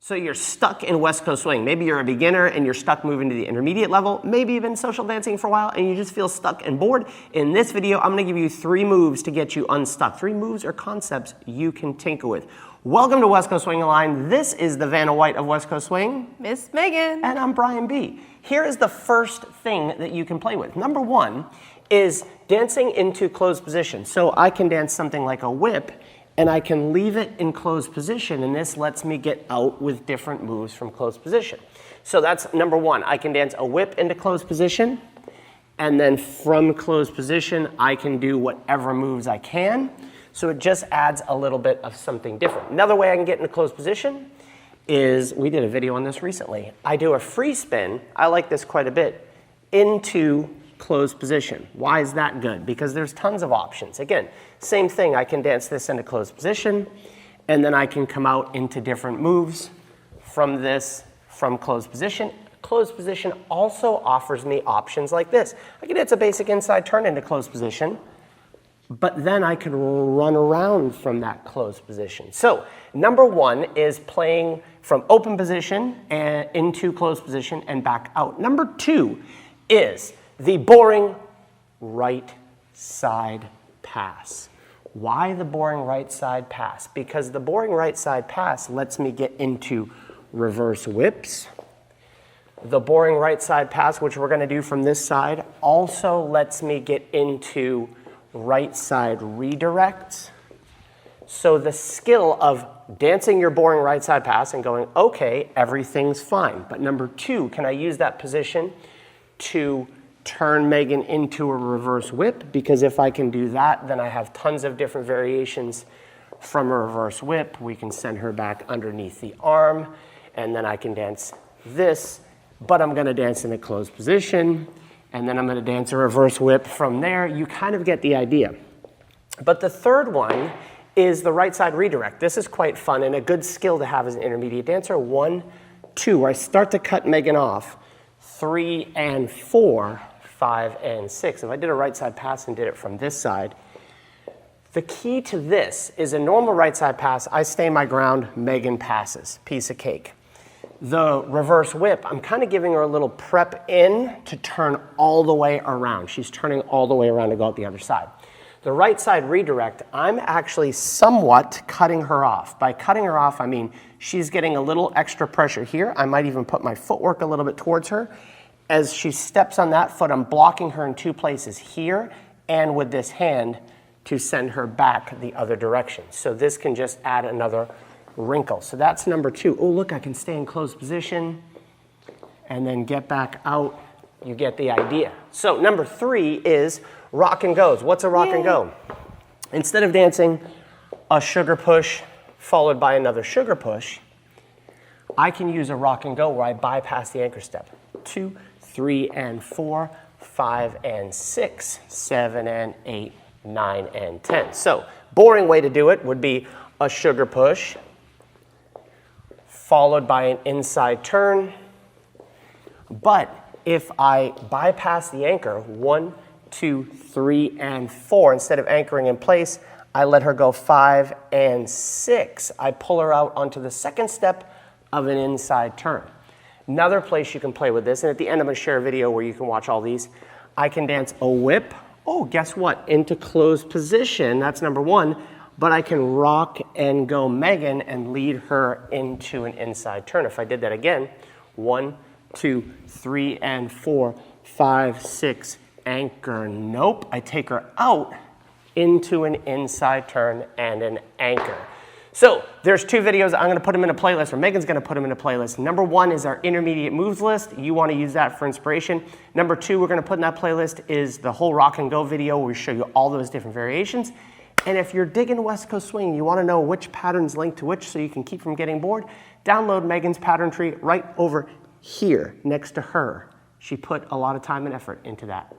So you're stuck in West Coast swing. Maybe you're a beginner and you're stuck moving to the intermediate level. Maybe you've been social dancing for a while and you just feel stuck and bored. In this video, I'm gonna give you 3 moves to get you unstuck. 3 moves or concepts you can tinker with. Welcome to West Coast Swing Line. This is the Vanna White of West Coast Swing. Miss Megan. And I'm Brian B. Here is the first thing that you can play with. Number 1 is dancing into closed position. So I can dance something like a whip and I can leave it in closed position, and this lets me get out with different moves from closed position. So that's number 1. I can dance a whip into closed position, and then from closed position, I can do whatever moves I can. So it just adds a little bit of something different. Another way I can get into closed position is, we did a video on this recently. I do a free spin, I like this quite a bit, into closed position. Why is that good? Because there's tons of options. Again, same thing, I can dance this into closed position, and then I can come out into different moves from this, from closed position. Closed position also offers me options like this. I can dance a basic inside turn into closed position, but then I can run around from that closed position. So number 1 is playing from open position and into closed position and back out. Number 2 is the boring right side pass. Why the boring right side pass? Because the boring right side pass lets me get into reverse whips. The boring right side pass, which we're going to do from this side, also lets me get into right side redirects. So the skill of dancing your boring right side pass and going, okay, everything's fine. But number 2, can I use that position to turn Megan into a reverse whip? Because if I can do that, then I have tons of different variations from a reverse whip. We can send her back underneath the arm, and then I can dance this, but I'm gonna dance in a closed position, and then I'm gonna dance a reverse whip from there. You kind of get the idea. But the third one is the right side redirect. This is quite fun and a good skill to have as an intermediate dancer. 1, 2, where I start to cut Megan off. 3 and 4, 5 and 6. If I did a right side pass and did it from this side, the key to this is a normal right side pass, I stay my ground, Megan passes, piece of cake. The reverse whip, I'm kind of giving her a little prep in to turn all the way around. She's turning all the way around to go out the other side. The right side redirect, I'm actually somewhat cutting her off. By cutting her off, I mean she's getting a little extra pressure here. I might even put my footwork a little bit towards her. As she steps on that foot, I'm blocking her in 2 places, here and with this hand, to send her back the other direction. So this can just add another wrinkle. So that's number 2. Oh, look, I can stay in closed position and then get back out. You get the idea. So number 3 is rock and goes. What's a rock and go? Instead of dancing a sugar push followed by another sugar push, I can use a rock and go where I bypass the anchor step. 2, 3 and 4, 5 and 6, 7 and 8, 9 and 10. So boring way to do it would be a sugar push followed by an inside turn. But if I bypass the anchor, 1, 2, 3 and 4, instead of anchoring in place, I let her go 5 and 6. I pull her out onto the second step of an inside turn. Another place you can play with this, and at the end I'm going to share a video where you can watch all these. I can dance a whip. Oh, guess what? Into closed position. That's number 1. But I can rock and go Megan and lead her into an inside turn. If I did that again, 1, 2, 3 and 4, 5, 6, anchor. Nope. I take her out into an inside turn and an anchor. So there's 2 videos. I'm going to put them in a playlist, or Megan's going to put them in a playlist. Number 1 is our intermediate moves list. You want to use that for inspiration. Number 2 we're going to put in that playlist is the whole rock and go video where we show you all those different variations. And if you're digging West Coast Swing, you want to know which patterns link to which so you can keep from getting bored, download Megan's pattern tree right over here next to her. She put a lot of time and effort into that.